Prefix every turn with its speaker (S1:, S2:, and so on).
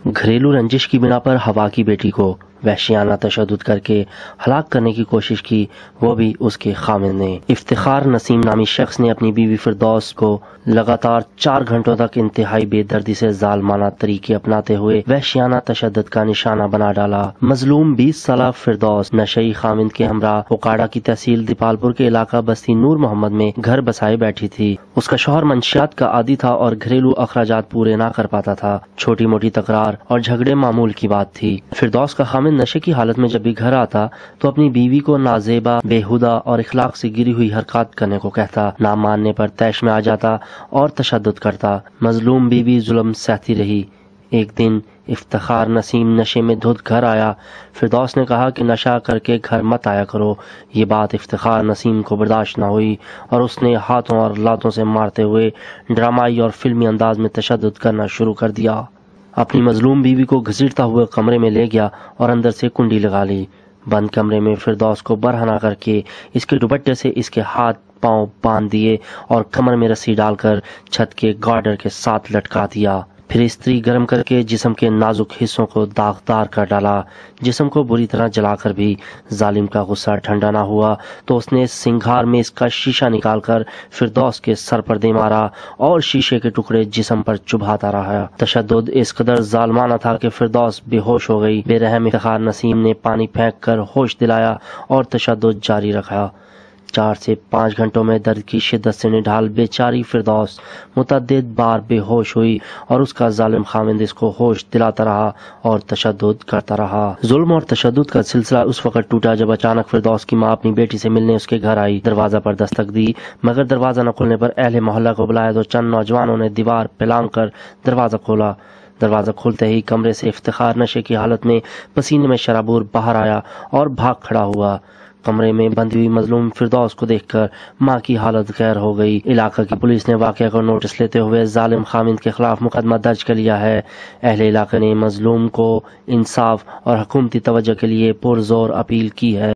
S1: گھریلو رنجش کی بنا پر ہوا کی بیٹی کو وحشیانہ تشدد کر کے ہلاک کرنے کی کوشش کی، وہ بھی اس کے خامد نے۔ افتخار نسیم نامی شخص نے اپنی بیوی فردوس کو لگاتار 4 گھنٹوں تک انتہائی بے دردی سے ظالمانہ طریقے اپناتے ہوئے وحشیانہ تشدد کا نشانہ بنا ڈالا۔ مظلوم 20 سالہ فردوس نشئی خامد کے ہمراہ اوکاڑا کی تحصیل دیپال پور کے علاقہ بستی نور محمد میں گھر بسائے بیٹھی تھی۔ اس کا شوہر منشیات کا عادی تھا اور گھریلو اخراجات پورے نہ کر پاتا تھا۔ چھوٹی موٹی تکرار اور جھگڑے معمول کی بات تھی۔ فردوس کا خامد نشے کی حالت میں جب بھی گھر آتا تو اپنی بیوی کو نازیبا، بےہودہ اور اخلاق سے گری ہوئی حرکات کرنے کو کہتا، نہ ماننے پر طیش میں آ جاتا اور تشدد کرتا۔ مظلوم بیوی ظلم سہتی رہی۔ ایک دن افتخار نسیم نشے میں دھت گھر آیا۔ فردوس نے کہا کہ نشہ کر کے گھر مت آیا کرو۔ یہ بات افتخار نسیم کو برداشت نہ ہوئی اور اس نے ہاتھوں اور لاتوں سے مارتے ہوئے ڈرامائی اور فلمی انداز میں تشدد کرنا شروع کر دیا۔ اپنی مظلوم بیوی کو گھسیٹتا ہوئے کمرے میں لے گیا اور اندر سے کنڈی لگا لی۔ بند کمرے میں فردوس کو برہنہ کر کے اس کے دوپٹے سے اس کے ہاتھ پاؤں باندھ دیے اور کمر میں رسی ڈال کر چھت کے گارڈر کے ساتھ لٹکا دیا۔ پھر استری گرم کر کے جسم کے نازک حصوں کو داغدار کر ڈالا۔ جسم کو بری طرح جلا کر بھی ظالم کا غصہ ٹھنڈا نہ ہوا تو اس نے سنگھار میں اس کا شیشہ نکال کر فردوس کے سر پر دے مارا اور شیشے کے ٹکڑے جسم پر چبھاتا رہا۔ تشدد اس قدر ظالمانہ تھا کہ فردوس بے ہوش ہو گئی۔ بے رحم افتخار نسیم نے پانی پھینک کر ہوش دلایا اور تشدد جاری رکھا۔ 4 سے 5 گھنٹوں میں درد کی شدت سے نڈھال بیچاری فردوس متعدد بار بے ہوش ہوئی اور اس کا ظالم خامند اس کو ہوش دلاتا رہا اور تشدد کرتا رہا۔ ظلم اور تشدد کا سلسلہ اس وقت ٹوٹا جب اچانک فردوس کی ماں اپنی بیٹی سے ملنے اس کے گھر آئی۔ دروازہ پر دستک دی مگر دروازہ نہ کھلنے پر اہل محلہ کو بلایا تو چند نوجوانوں نے دیوار پہ لانگ کر دروازہ کھولا۔ دروازہ کھلتے ہی کمرے سے افتخار نشے کی حالت میں پسینے میں شرابور باہر آیا اور بھاگ کھڑا ہوا۔ کمرے میں بندی ہوئی مظلوم فردوس کو دیکھ کر ماں کی حالت غیر ہو گئی۔ علاقہ کی پولیس نے واقعہ کو نوٹس لیتے ہوئے ظالم خامند کے خلاف مقدمہ درج کر لیا ہے۔ اہل علاقے نے مظلوم کو انصاف اور حکومتی توجہ کے لیے پرزور اپیل کی ہے۔